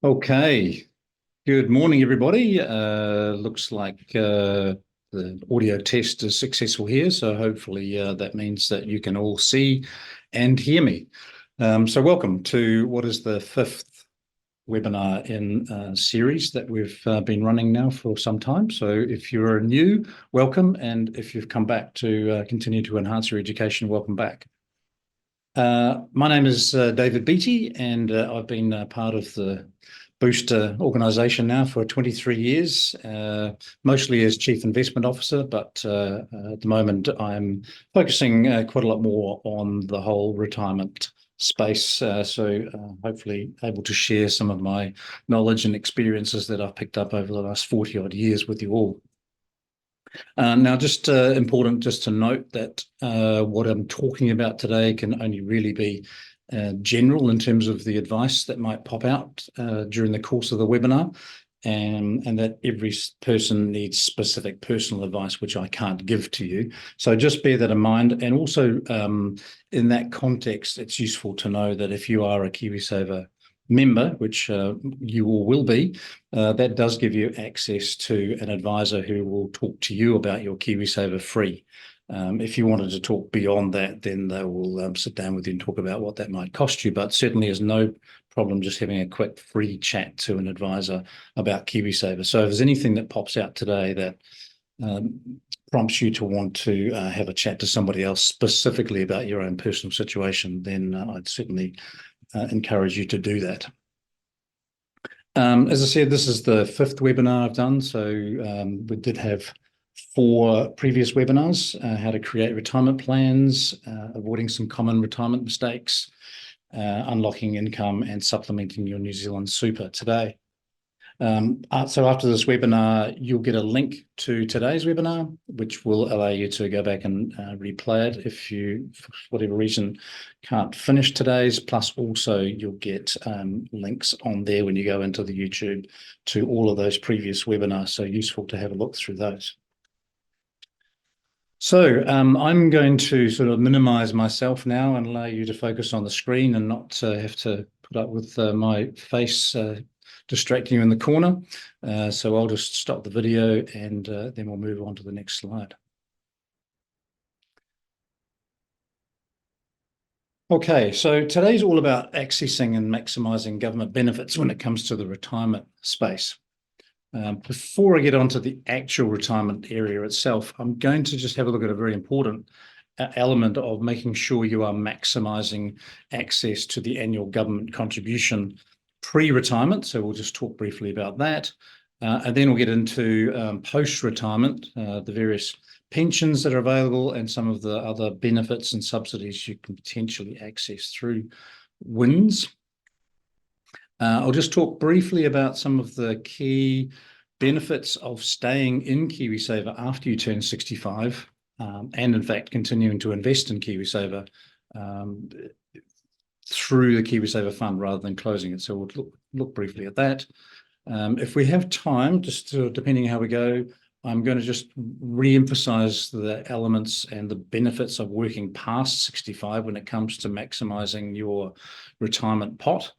Okay, good morning, everybody. Looks like the audio test is successful here, so hopefully that means that you can all see and hear me. So welcome to what is the fifth webinar in a series that we've been running now for some time. So if you're new, welcome, and if you've come back to continue to enhance your education, welcome back. My name is David Beattie, and I've been part of the Booster organisation now for 23 years, mostly as Chief Investment Officer, but at the moment I'm focusing quite a lot more on the whole retirement space, so hopefully able to share some of my knowledge and experiences that I've picked up over the last 40 odd years with you all. Now, just important just to note that what I'm talking about today can only really be general in terms of the advice that might pop out during the course of the webinar, and that every person needs specific personal advice, which I can't give to you. So just bear that in mind. And also in that context, it's useful to know that if you are a KiwiSaver member, which you all will be, that does give you access to an advisor who will talk to you about your KiwiSaver free. If you wanted to talk beyond that, then they will sit down with you and talk about what that might cost you. But certainly is no problem just having a quick free chat to an advisor about KiwiSaver. So if there's anything that pops out today that prompts you to want to have a chat to somebody else specifically about your own personal situation, then I'd certainly encourage you to do that. As I said, this is the fifth webinar I've done. So we did have 4 previous webinars, how to create retirement plans, avoiding some common retirement mistakes, unlocking income and supplementing your New Zealand super today. So after this webinar, you'll get a link to today's webinar, which will allow you to go back and replay it if you, for whatever reason, can't finish today's. Plus, also you'll get links on there when you go into the YouTube to all of those previous webinars. So useful to have a look through those. So I'm going to sort of minimize myself now and allow you to focus on the screen and not have to put up with my face distracting you in the corner. So I'll just stop the video and then we'll move on to the next slide. Okay, so today's all about accessing and maximizing government benefits when it comes to the retirement space. Before I get onto the actual retirement area itself, I'm going to just have a look at a very important element of making sure you are maximizing access to the annual government contribution pre-retirement. So we'll just talk briefly about that. And then we'll get into post-retirement, the various pensions that are available and some of the other benefits and subsidies you can potentially access through WINS. I'll just talk briefly about some of the key benefits of staying in KiwiSaver after you turn 65, and in fact continuing to invest in KiwiSaver through the KiwiSaver fund rather than closing it. So we'll look briefly at that. If we have time, just depending on how we go, I'm going to just re-emphasize the elements and the benefits of working past 65 when it comes to maximizing your retirement pot.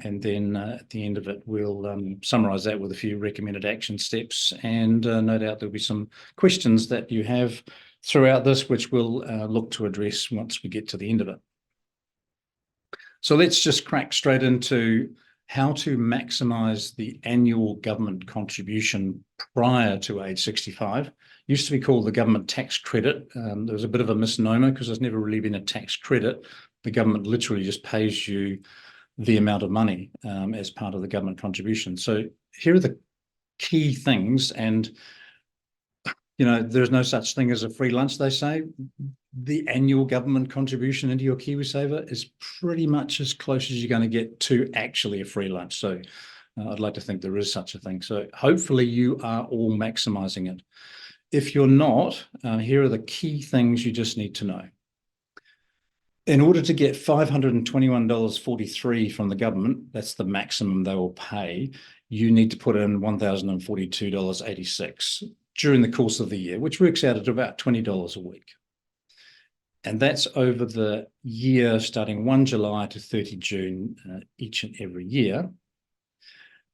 And then at the end of it, we'll summarize that with a few recommended action steps. And no doubt there'll be some questions that you have throughout this, which we'll look to address once we get to the end of it. So let's just crack straight into how to maximize the annual government contribution prior to age 65. Used to be called the government tax credit. There was a bit of a misnomer because there's never really been a tax credit. The government literally just pays you the amount of money as part of the government contribution. So here are the key things, and there's no such thing as a free lunch, they say. The annual government contribution into your KiwiSaver is pretty much as close as you're going to get to actually a free lunch. So I'd like to think there is such a thing. So hopefully you are all maximizing it. If you're not, here are the key things you just need to know. In order to get $521.43 from the government, that's the maximum they will pay, you need to put in $1,042.86 during the course of the year, which works out at about $20 a week. And that's over the year starting 1 July to 30 June each and every year.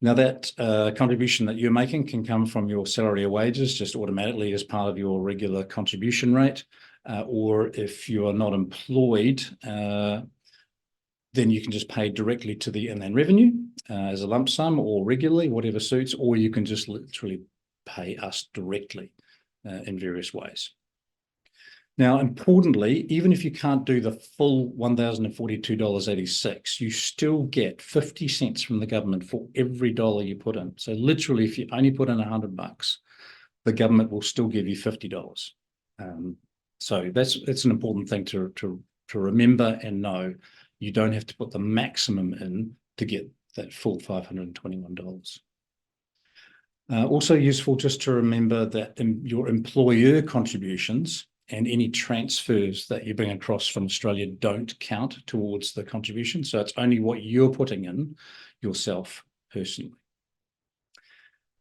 Now that contribution that you're making can come from your salary or wages just automatically as part of your regular contribution rate. Or if you are not employed, then you can just pay directly to the inland revenue as a lump sum or regularly, whatever suits, or you can just literally pay us directly in various ways. Now, importantly, even if you can't do the full $1,042.86, you still get 50 cents from the government for every dollar you put in. So literally, if you only put in $100, the government will still give you $50. So that's an important thing to remember and know. You don't have to put the maximum in to get that full $521. Also useful just to remember that your employer contributions and any transfers that you bring across from Australia don't count towards the contribution. So it's only what you're putting in yourself personally.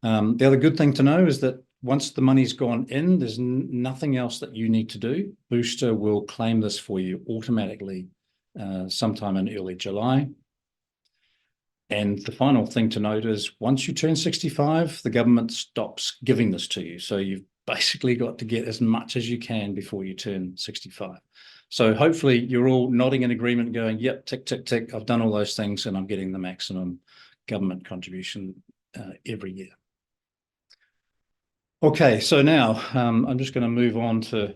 The other good thing to know is that once the money's gone in, there's nothing else that you need to do. Booster will claim this for you automatically sometime in early July. And the final thing to note is once you turn 65, the government stops giving this to you. So you've basically got to get as much as you can before you turn 65. So hopefully you're all nodding in agreement going, yep, tick, tick, tick, I've done all those things and I'm getting the maximum government contribution every year. Okay, so now I'm just going to move on to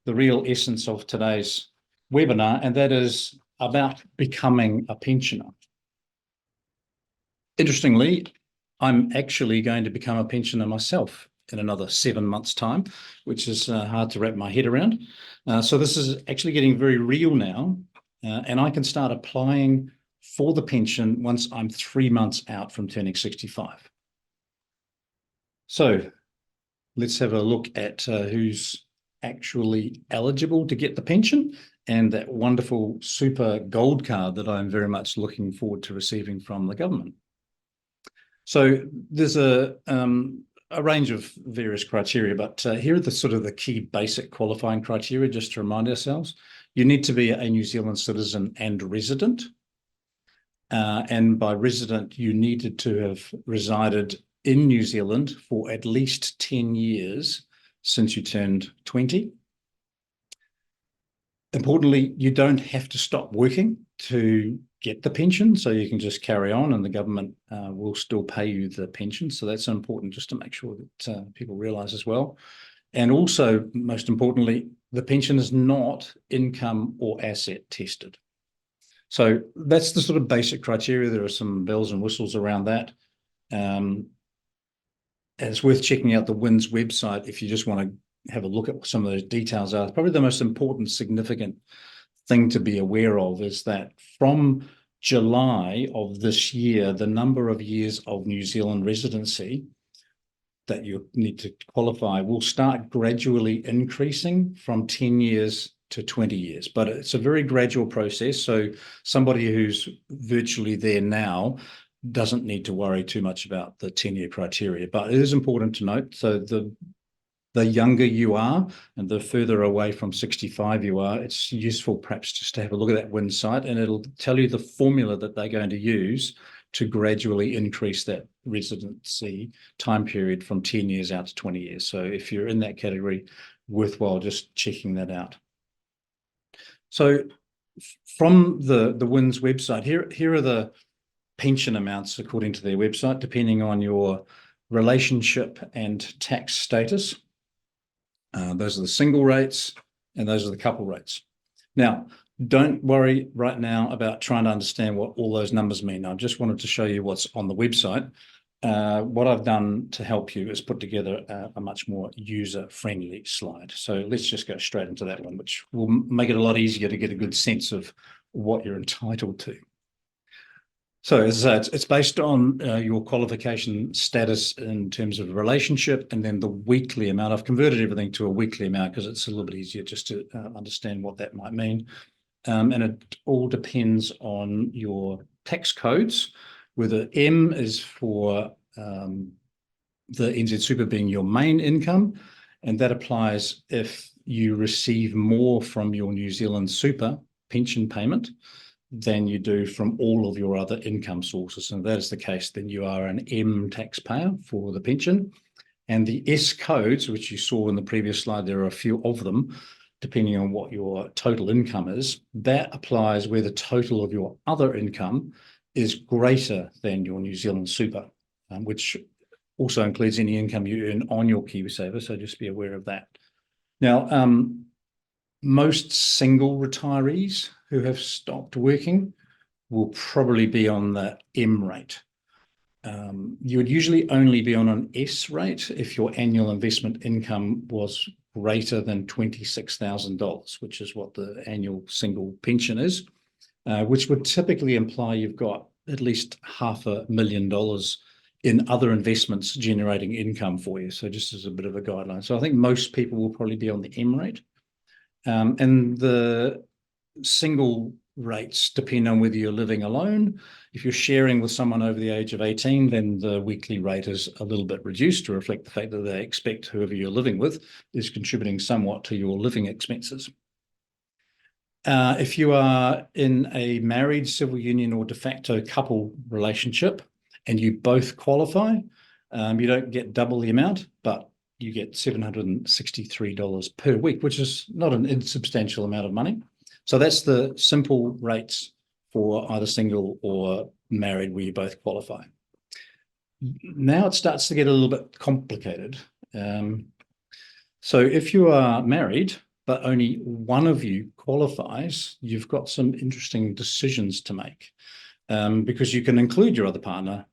the real essence of today's webinar, and that is about becoming a pensioner. Interestingly, I'm actually going to become a pensioner myself in another 7 months' time, which is hard to wrap my head around. So this is actually getting very real now, and I can start applying for the pension once I'm 3 months out from turning 65. So let's have a look at who's actually eligible to get the pension and that wonderful super gold card that I'm very much looking forward to receiving from the government. So there's a range of various criteria, but here are the sort of the key basic qualifying criteria, just to remind ourselves. You need to be a New Zealand citizen and resident. And by resident, you needed to have resided in New Zealand for at least 10 years since you turned 20. Importantly, you don't have to stop working to get the pension, so you can just carry on and the government will still pay you the pension. So that's important just to make sure that people realise as well. And also, most importantly, the pension is not income or asset tested. So that's the sort of basic criteria. There are some bells and whistles around that. And it's worth checking out the WINS website if you just want to have a look at what some of those details are. Probably the most important, significant thing to be aware of is that from July of this year, the number of years of New Zealand residency that you need to qualify will start gradually increasing from 10 years to 20 years. But it's a very gradual process. So somebody who's virtually there now doesn't need to worry too much about the 10-year criteria. But it is important to note, so the younger you are and the further away from 65 you are, it's useful perhaps just to have a look at that WINS site, and it'll tell you the formula that they're going to use to gradually increase that residency time period from 10 years out to 20 years. So if you're in that category, worthwhile just checking that out. So from the WINS website, here are the pension amounts according to their website, depending on your relationship and tax status. Those are the single rates and those are the couple rates. Now, don't worry right now about trying to understand what all those numbers mean. I just wanted to show you what's on the website. What I've done to help you is put together a much more user-friendly slide. So let's just go straight into that one, which will make it a lot easier to get a good sense of what you're entitled to. So as I say, it's based on your qualification status in terms of relationship and then the weekly amount. I've converted everything to a weekly amount because it's a little bit easier just to understand what that might mean. And it all depends on your tax codes, whether M is for the NZ Super being your main income, and that applies if you receive more from your New Zealand Super pension payment than you do from all of your other income sources. And if that is the case, then you are an M taxpayer for the pension. And the S codes, which you saw in the previous slide, there are a few of them, depending on what your total income is. That applies where the total of your other income is greater than your New Zealand super, which also includes any income you earn on your KiwiSaver. So just be aware of that. Now, most single retirees who have stopped working will probably be on the M rate. You would usually only be on an S rate if your annual investment income was greater than $26,000, which is what the annual single pension is, which would typically imply you've got at least $500,000 in other investments generating income for you. So just as a bit of a guideline. So I think most people will probably be on the M rate. And the single rates depend on whether you're living alone. If you're sharing with someone over the age of 18, then the weekly rate is a little bit reduced to reflect the fact that they expect whoever you're living with is contributing somewhat to your living expenses. If you are in a married, civil union, or de facto couple relationship and you both qualify, you don't get double the amount, but you get $763 per week, which is not an insubstantial amount of money. So that's the simple rates for either single or married where you both qualify. Now it starts to get a little bit complicated. So if you are married, but only one of you qualifies, you've got some interesting decisions to make, because you can include your other partner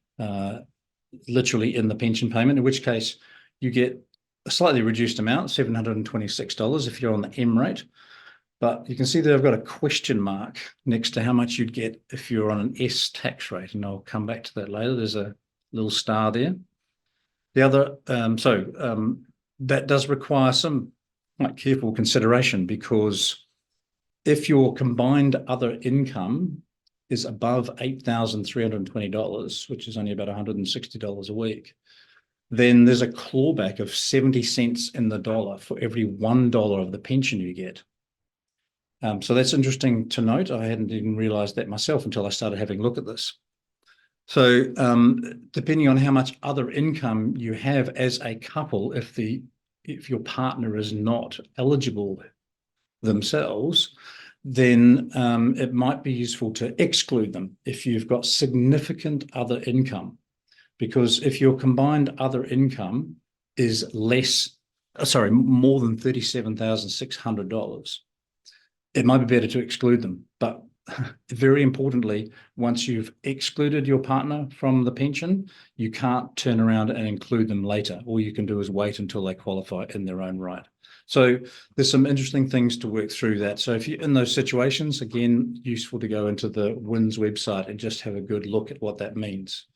literally in the pension payment, in which case you get a slightly reduced amount, $726 if you're on the M rate. But you can see that I've got a question mark next to how much you'd get if you're on an S tax rate, and I'll come back to that later. There's a little star there. The other, that does require some quite careful consideration, because if your combined other income is above $8,320, which is only about $160 a week, then there's a clawback of 70 cents in the dollar for every $1 of the pension you get. So that's interesting to note. I hadn't even realized that myself until I started having a look at this. So depending on how much other income you have as a couple, if your partner is not eligible themselves, then it might be useful to exclude them if you've got significant other income. Because if your combined other income is more than $37,600, it might be better to exclude them. But very importantly, once you've excluded your partner from the pension, you can't turn around and include them later. All you can do is wait until they qualify in their own right. So there's some interesting things to work through that. So if you're in those situations, again, useful to go into the WINS website and just have a good look at what that means.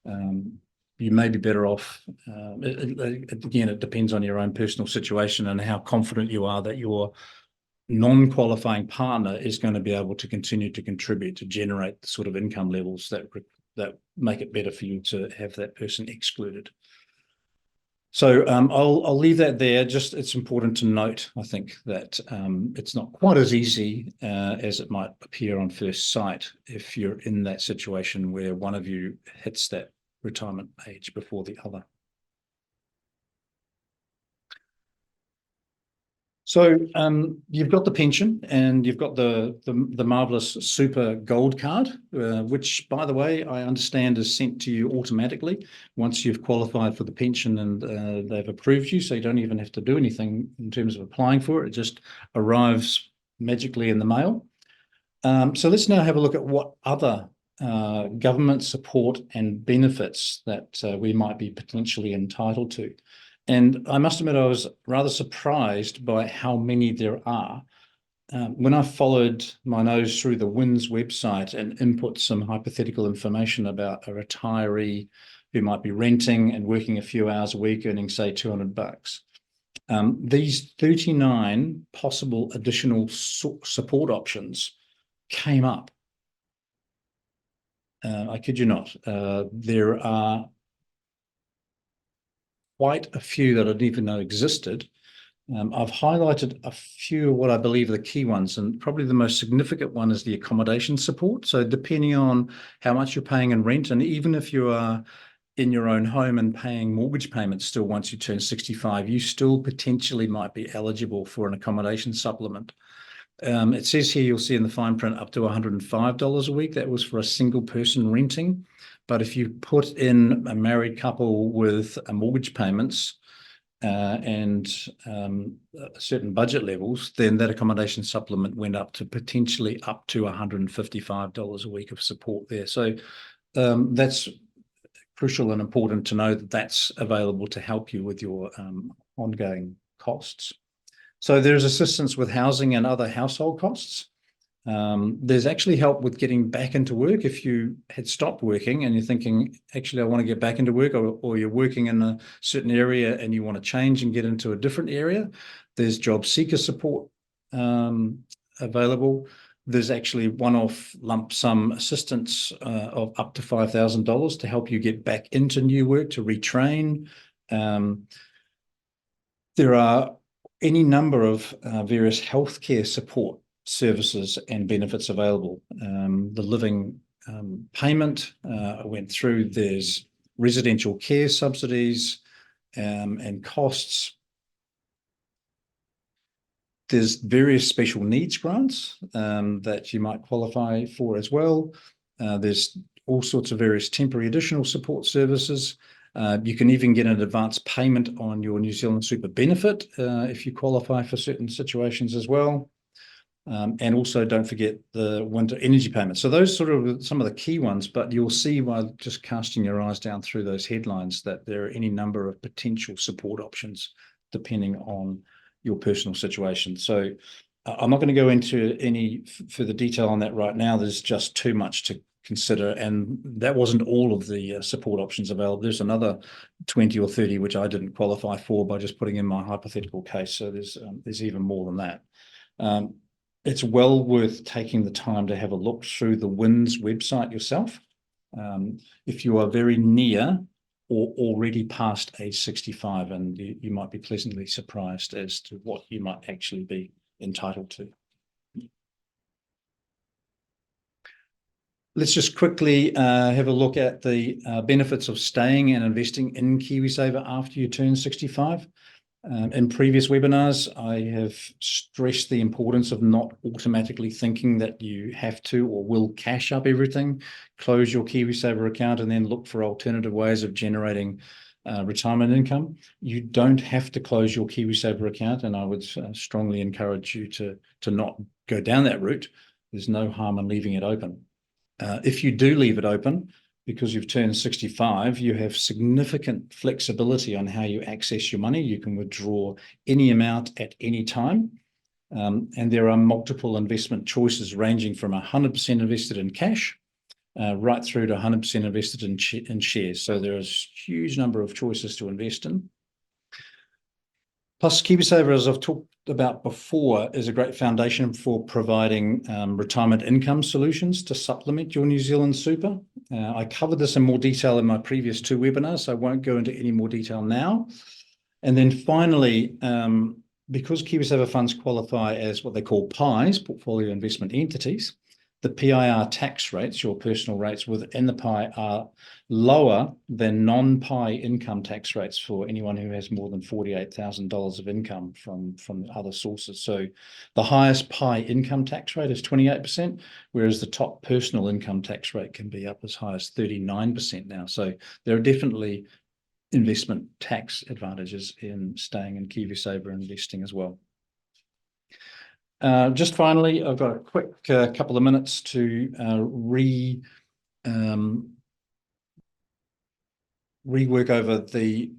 You may be better off. Again, it depends on your own personal situation and how confident you are that your non-qualifying partner is going to be able to continue to contribute to generate the sort of income levels that make it better for you to have that person excluded. So I'll leave that there. Just it's important to note, I think, that it's not quite as easy as it might appear on first sight if you're in that situation where one of you hits that retirement age before the other. So you've got the pension and you've got the marvelous super gold card, which, by the way, I understand is sent to you automatically once you've qualified for the pension and they've approved you. So you don't even have to do anything in terms of applying for it. It just arrives magically in the mail. So let's now have a look at what other government support and benefits that we might be potentially entitled to. And I must admit, I was rather surprised by how many there are. When I followed my nose through the WINS website and input some hypothetical information about a retiree who might be renting and working a few hours a week, earning, say, $200, these 39 possible additional support options came up. I kid you not. There are quite a few that I didn't even know existed. I've highlighted a few of what I believe are the key ones, and probably the most significant one is the accommodation support. So depending on how much you're paying in rent, and even if you are in your own home and paying mortgage payments still once you turn 65, you still potentially might be eligible for an accommodation supplement. It says here, you'll see in the fine print, up to $105 a week. That was for a single person renting. But if you put in a married couple with mortgage payments and certain budget levels, then that accommodation supplement went up to potentially up to $155 a week of support there. So that's crucial and important to know that that's available to help you with your ongoing costs. So there's assistance with housing and other household costs. There's actually help with getting back into work if you had stopped working and you're thinking, actually, I want to get back into work, or you're working in a certain area and you want to change and get into a different area. There's job seeker support available. There's actually one-off lump sum assistance of up to $5,000 to help you get back into new work, to retrain. There are any number of various healthcare support services and benefits available. The living payment I went through. There's residential care subsidies and costs. There's various special needs grants that you might qualify for as well. There's all sorts of various temporary additional support services. You can even get an advance payment on your New Zealand Super benefit if you qualify for certain situations as well. And also don't forget the winter energy payment. So those sort of some of the key ones, but you'll see by just casting your eyes down through those headlines that there are any number of potential support options depending on your personal situation. So I'm not going to go into any further detail on that right now. There's just too much to consider, and that wasn't all of the support options available. There's another 20 or 30 which I didn't qualify for by just putting in my hypothetical case. So there's even more than that. It's well worth taking the time to have a look through the WINS website yourself. If you are very near or already past age 65, and you might be pleasantly surprised as to what you might actually be entitled to. Let's just quickly have a look at the benefits of staying and investing in KiwiSaver after you turn 65. In previous webinars, I have stressed the importance of not automatically thinking that you have to or will cash up everything. Close your KiwiSaver account and then look for alternative ways of generating retirement income. You don't have to close your KiwiSaver account, and I would strongly encourage you to not go down that route. There's no harm in leaving it open. If you do leave it open, because you've turned 65, you have significant flexibility on how you access your money. You can withdraw any amount at any time. And there are multiple investment choices ranging from 100% invested in cash right through to 100% invested in shares. So there's a huge number of choices to invest in. Plus, KiwiSaver, as I've talked about before, is a great foundation for providing retirement income solutions to supplement your New Zealand Super. I covered this in more detail in my previous two webinars, so I won't go into any more detail now. And then finally, because KiwiSaver funds qualify as what they call PIs, portfolio investment entities, the PIR tax rates, your personal rates within the PI, are lower than non-PI income tax rates for anyone who has more than $48,000 of income from other sources. So the highest PI income tax rate is 28%, whereas the top personal income tax rate can be up as high as 39% now. So there are definitely investment tax advantages in staying in KiwiSaver investing as well. Just finally, I've got a quick couple of minutes to rework over the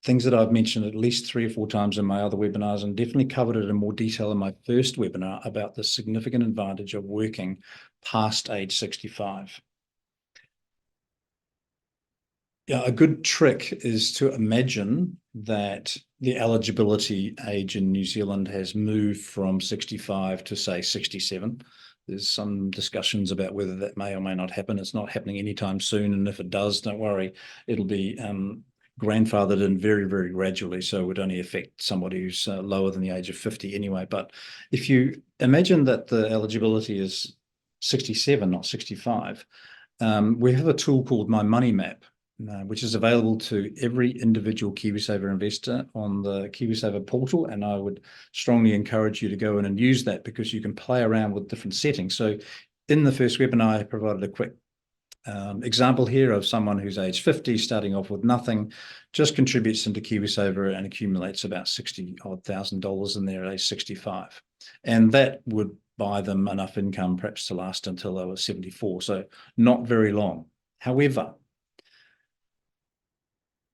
things that I've mentioned at least 3 or 4 times in my other webinars, and definitely covered it in more detail in my first webinar about the significant advantage of working past age 65. Yeah, a good trick is to imagine that the eligibility age in New Zealand has moved from 65 to, say, 67. There's some discussions about whether that may or may not happen. It's not happening anytime soon, and if it does, don't worry, it'll be grandfathered in very, very gradually, so it would only affect somebody who's lower than the age of 50 anyway. But if you imagine that the eligibility is 67, not 65, we have a tool called My Money Map, which is available to every individual KiwiSaver investor on the KiwiSaver portal. And I would strongly encourage you to go in and use that, because you can play around with different settings. So in the first webinar, I provided a quick example here of someone who's age 50, starting off with nothing, just contributes into KiwiSaver and accumulates about $60,000 in their age 65. And that would buy them enough income perhaps to last until they were 74. So not very long. However,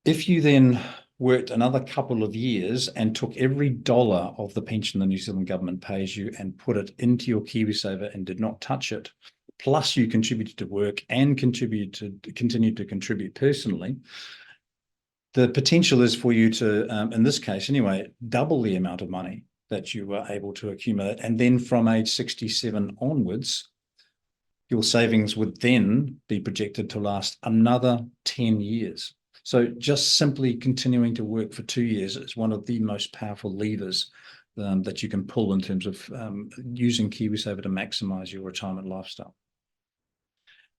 if you then worked another couple of years and took every dollar of the pension the New Zealand government pays you and put it into your KiwiSaver and did not touch it, plus you contributed to work and continued to contribute personally, the potential is for you to, in this case anyway, double the amount of money that you were able to accumulate. And then from age 67 onwards, your savings would then be projected to last another 10 years. So just simply continuing to work for 2 years is one of the most powerful levers that you can pull in terms of using KiwiSaver to maximize your retirement lifestyle.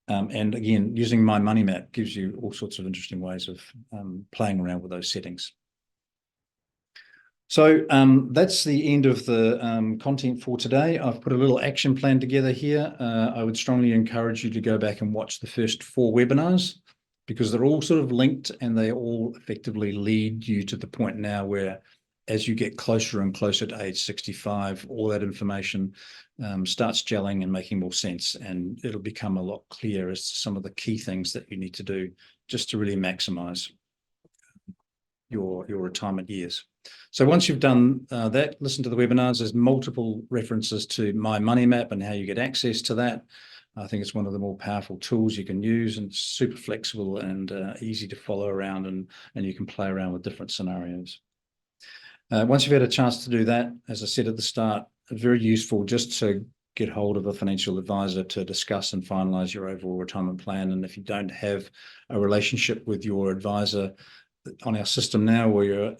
And again, using My Money Map gives you all sorts of interesting ways of playing around with those settings. So that's the end of the content for today. I've put a little action plan together here. I would strongly encourage you to go back and watch the first 4 webinars, because they're all sort of linked and they all effectively lead you to the point now where, as you get closer and closer to age 65, all that information starts gelling and making more sense, and it'll become a lot clearer as to some of the key things that you need to do just to really maximize your retirement years. So once you've done that, listen to the webinars. There's multiple references to My Money Map and how you get access to that. I think it's one of the more powerful tools you can use, and it's super flexible and easy to follow around, and you can play around with different scenarios. Once you've had a chance to do that, as I said at the start, very useful just to get hold of a financial advisor to discuss and finalize your overall retirement plan. And if you don't have a relationship with your advisor on our system now, where you're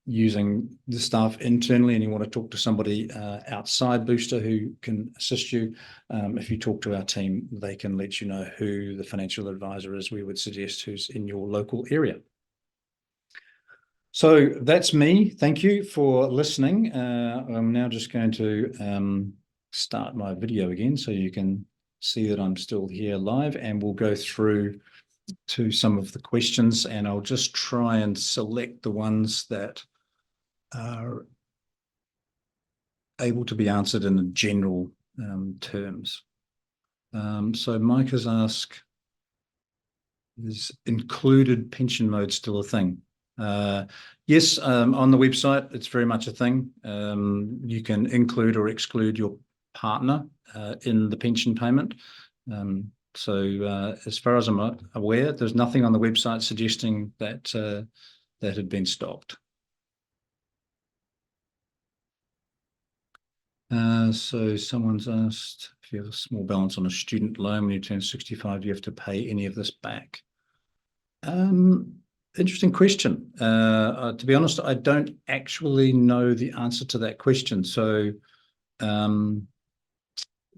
using the staff internally and you want to talk to somebody outside Booster who can assist you, if you talk to our team, they can let you know who the financial advisor is we would suggest, who's in your local area. So that's me. Thank you for listening. I'm now just going to start my video again so you can see that I'm still here live, and we'll go through to some of the questions, and I'll just try and select the ones that are able to be answered in general terms. So Mike has asked, is included pension mode still a thing? Yes, on the website, it's very much a thing. You can include or exclude your partner in the pension payment. So as far as I'm aware, there's nothing on the website suggesting that that had been stopped. So someone's asked, if you have a small balance on a student loan when you turn 65, do you have to pay any of this back? Interesting question. To be honest, I don't actually know the answer to that question. So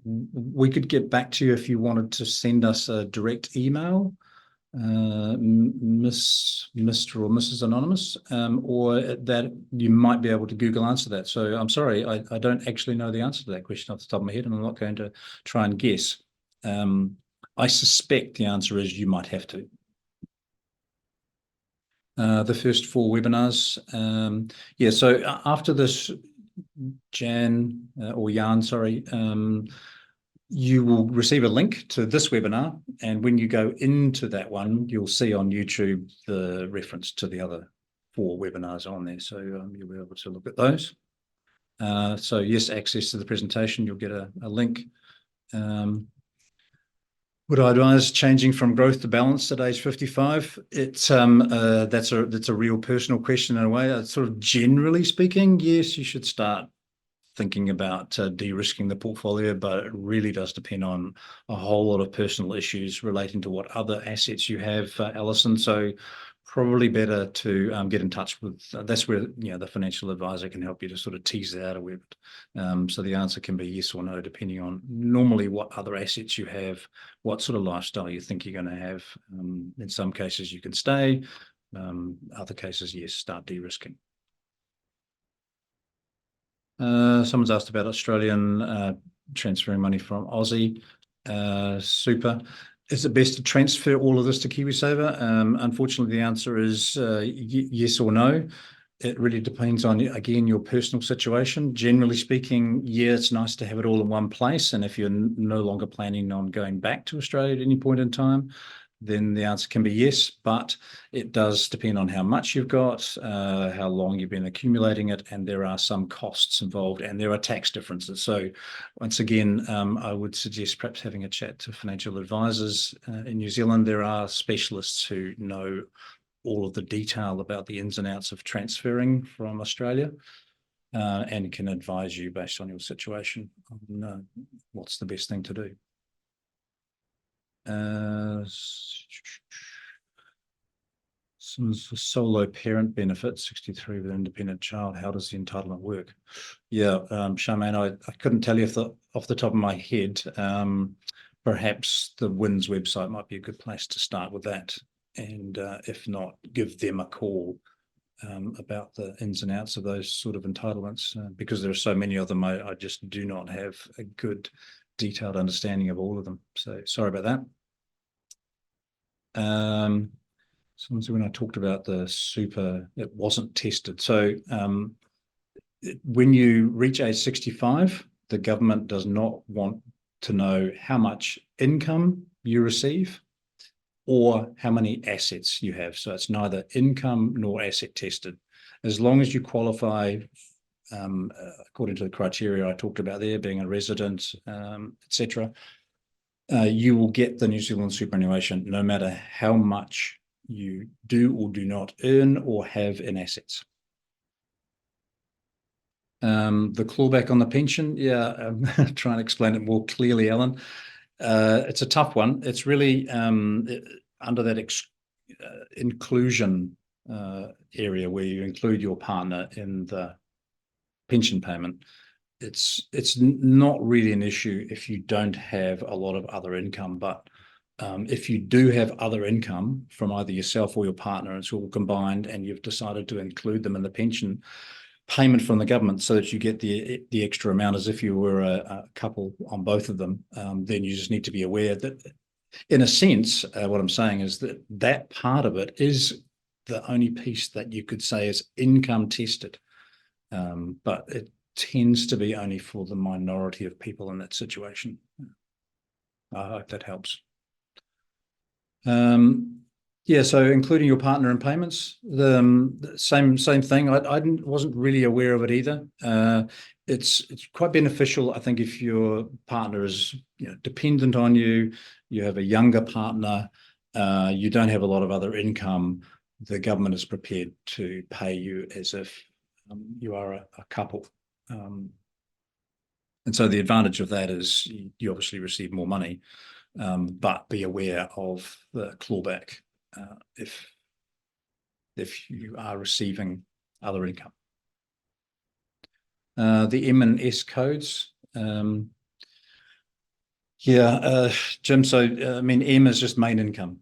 we could get back to you if you wanted to send us a direct email, Mr. or Mrs. Anonymous, or that you might be able to Google answer that. So I'm sorry, I don't actually know the answer to that question off the top of my head, and I'm not going to try and guess. I suspect the answer is you might have to. The first 4 webinars. Yeah, so after this, Jan, sorry, you will receive a link to this webinar, and when you go into that one, you'll see on YouTube the reference to the other 4 webinars on there, so you'll be able to look at those. So yes, access to the presentation, you'll get a link. Would I advise changing from growth to balance at age 55? It's that's a real personal question in a way. Sort of generally speaking, yes, you should start thinking about de-risking the portfolio, but it really does depend on a whole lot of personal issues relating to what other assets you have, Alison. So probably better to get in touch with, that's where, the financial advisor can help you to sort of tease that out a bit. So the answer can be yes or no, depending on normally what other assets you have, what sort of lifestyle you think you're going to have. In some cases, you can stay. Other cases, yes, start de-risking. Someone's asked about Australian transferring money from Aussie super. Is it best to transfer all of this to KiwiSaver? Unfortunately, the answer is yes or no. It really depends on, again, your personal situation. Generally speaking, yeah, it's nice to have it all in one place. And if you're no longer planning on going back to Australia at any point in time, then the answer can be yes, but it does depend on how much you've got, how long you've been accumulating it, and there are some costs involved, and there are tax differences. So once again, I would suggest perhaps having a chat to financial advisors. In New Zealand, there are specialists who know all of the detail about the ins and outs of transferring from Australia, and can advise you based on your situation on what's the best thing to do. Some solo parent benefit, 63 with an independent child. How does the entitlement work? Yeah, Charmaine, I couldn't tell you off the top of my head. Perhaps the WINS website might be a good place to start with that. And if not, give them a call about the ins and outs of those sort of entitlements, because there are so many of them. I just do not have a good detailed understanding of all of them. So sorry about that. So when I talked about the super, it wasn't tested. So when you reach age 65, the government does not want to know how much income you receive or how many assets you have. So it's neither income nor asset tested. As long as you qualify according to the criteria I talked about there, being a resident, etc., you will get the New Zealand superannuation no matter how much you do or do not earn or have in assets. The clawback on the pension, try and explain it more clearly, Alan. It's a tough one. It's really under that inclusion area where you include your partner in the pension payment. It's not really an issue if you don't have a lot of other income, but if you do have other income from either yourself or your partner, it's all combined, and you've decided to include them in the pension payment from the government so that you get the extra amount as if you were a couple on both of them, then you just need to be aware that, in a sense, what I'm saying is that part of it is the only piece that you could say is income tested, but it tends to be only for the minority of people in that situation. I hope that helps. So including your partner in payments, the same thing. I wasn't really aware of it either. It's quite beneficial, I think, if your partner is dependent on you, you have a younger partner, you don't have a lot of other income. The government is prepared to pay you as if you are a couple. And so the advantage of that is you obviously receive more money, but be aware of the clawback if you are receiving other income. The M and S codes. Jim, so M is just main income.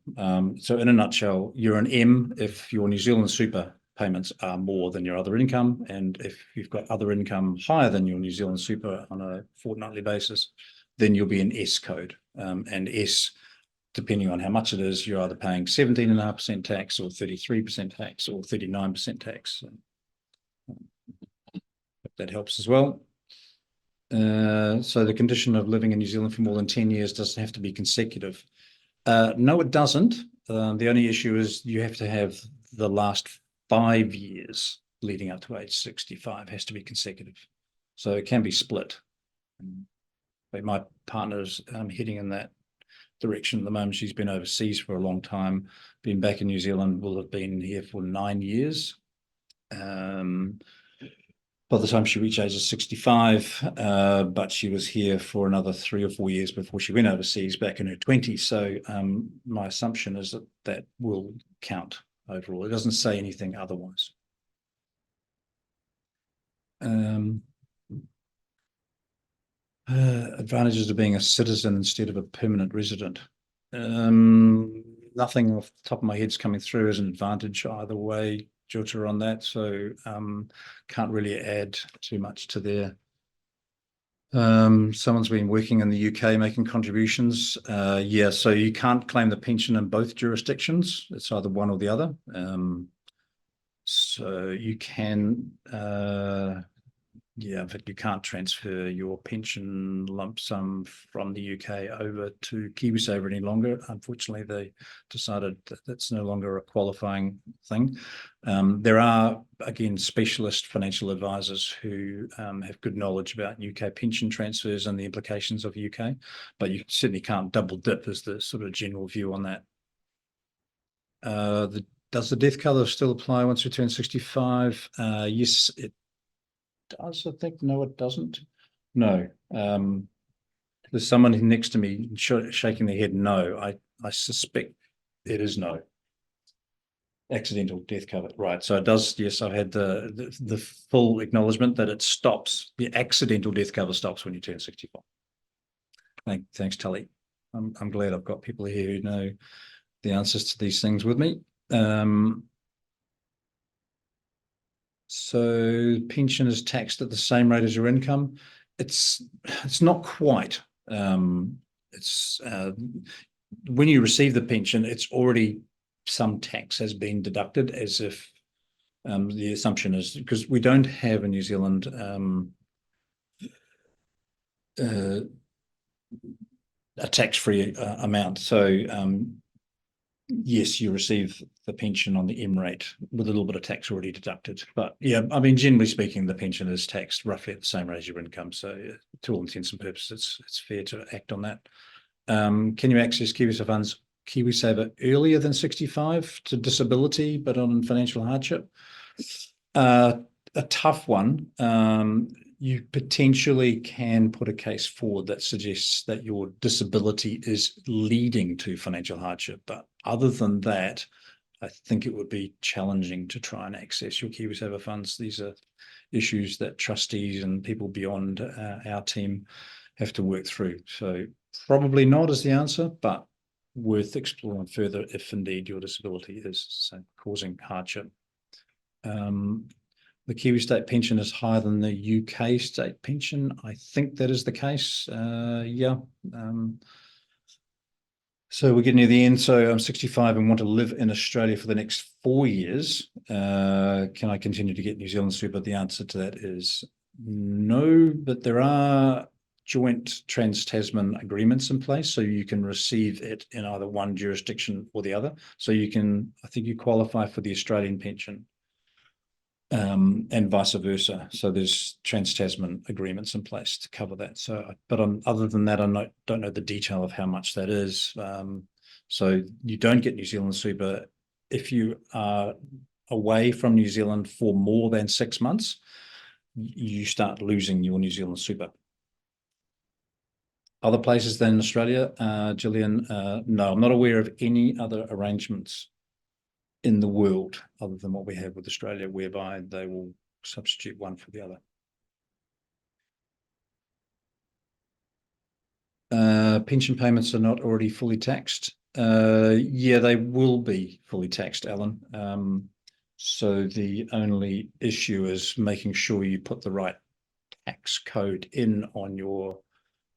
So in a nutshell, you're an M if your New Zealand super payments are more than your other income, and if you've got other income higher than your New Zealand super on a fortnightly basis, then you'll be an S code. And S, depending on how much it is, you're either paying 17.5% tax or 33% tax or 39% tax. If that helps as well. So the condition of living in New Zealand for more than 10 years doesn't have to be consecutive. No, it doesn't. The only issue is you have to have the last 5 years leading up to age 65 has to be consecutive. So it can be split. But my partner's heading in that direction at the moment. She's been overseas for a long time, been back in New Zealand, will have been here for 9 years. By the time she reached age of 65, but she was here for another 3 or 4 years before she went overseas back in her 20s. So my assumption is that will count overall. It doesn't say anything otherwise. Advantages of being a citizen instead of a permanent resident. Nothing off the top of my head's coming through as an advantage either way, Jutta, on that. So can't really add too much to there. Someone's been working in the UK making contributions. Yeah, so you can't claim the pension in both jurisdictions. It's either one or the other. So you can, yeah, but you can't transfer your pension lump sum from the UK over to KiwiSaver any longer. Unfortunately, they decided that that's no longer a qualifying thing. There are, again, specialist financial advisors who have good knowledge about UK pension transfers and the implications of UK, but you certainly can't double dip is the sort of general view on that. Does the death cover still apply once you turn 65? Yes, it does, I think. No, it doesn't. No. There's someone next to me shaking their head no. I suspect it is no. Accidental death cover. Right. So it does, yes, I've had the full acknowledgement that it stops. The accidental death cover stops when you turn 65. Thanks, Tully. I'm glad I've got people here who know the answers to these things with me. So pension is taxed at the same rate as your income. It's not quite. It's when you receive the pension, it's already some tax has been deducted, as if the assumption is, because we don't have in New Zealand a tax-free amount. So yes, you receive the pension on the M rate with a little bit of tax already deducted. But yeah, I mean, generally speaking, the pension is taxed roughly at the same rate as your income. So to all intents and purposes, it's fair to act on that. Can you access KiwiSaver earlier than 65 to disability, but on financial hardship? A tough one. You potentially can put a case forward that suggests that your disability is leading to financial hardship. But other than that, I think it would be challenging to try and access your KiwiSaver funds. These are issues that trustees and people beyond our team have to work through. So probably not is the answer, but worth exploring further if indeed your disability is causing hardship. The Kiwi state pension is higher than the UK state pension. I think that is the case. Yeah. So we're getting near the end. So I'm 65 and want to live in Australia for the next 4 years. Can I continue to get New Zealand super? The answer to that is no, but there are joint trans-Tasman agreements in place, so you can receive it in either one jurisdiction or the other. So you can, I think you qualify for the Australian pension. And vice versa. So there's trans-Tasman agreements in place to cover that. So, but other than that, I don't know the detail of how much that is. So you don't get New Zealand super if you are away from New Zealand for more than 6 months. You start losing your New Zealand super. Other places than Australia, Gillian, no, I'm not aware of any other arrangements in the world other than what we have with Australia, whereby they will substitute one for the other. Pension payments are not already fully taxed. Yeah, they will be fully taxed, Alan. So the only issue is making sure you put the right tax code in on your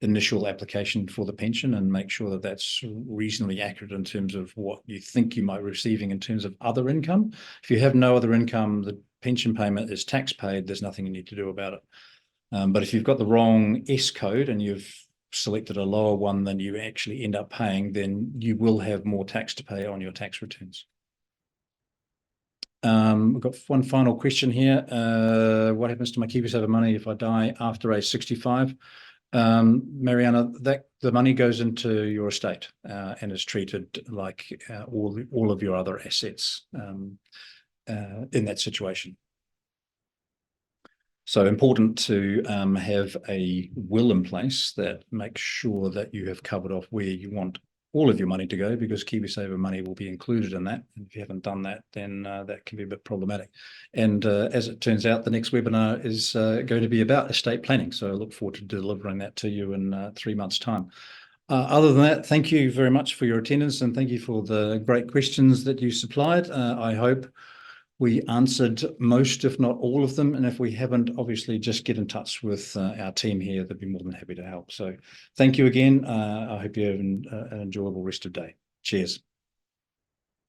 initial application for the pension and make sure that that's reasonably accurate in terms of what you think you might be receiving in terms of other income. If you have no other income, the pension payment is tax paid. There's nothing you need to do about it. But if you've got the wrong S code and you've selected a lower one than you actually end up paying, then you will have more tax to pay on your tax returns. We've got one final question here. What happens to my KiwiSaver money if I die after age 65? Mariana, the money goes into your estate and is treated like all of your other assets in that situation. So important to have a will in place that makes sure that you have covered off where you want all of your money to go, because KiwiSaver money will be included in that. And if you haven't done that, then that can be a bit problematic. And as it turns out, the next webinar is going to be about estate planning. So I look forward to delivering that to you in 3 months' time. Other than that, thank you very much for your attendance, and thank you for the great questions that you supplied. I hope we answered most, if not all of them. And if we haven't, obviously just get in touch with our team here. They'd be more than happy to help. So thank you again. I hope you have an enjoyable rest of the day. Cheers.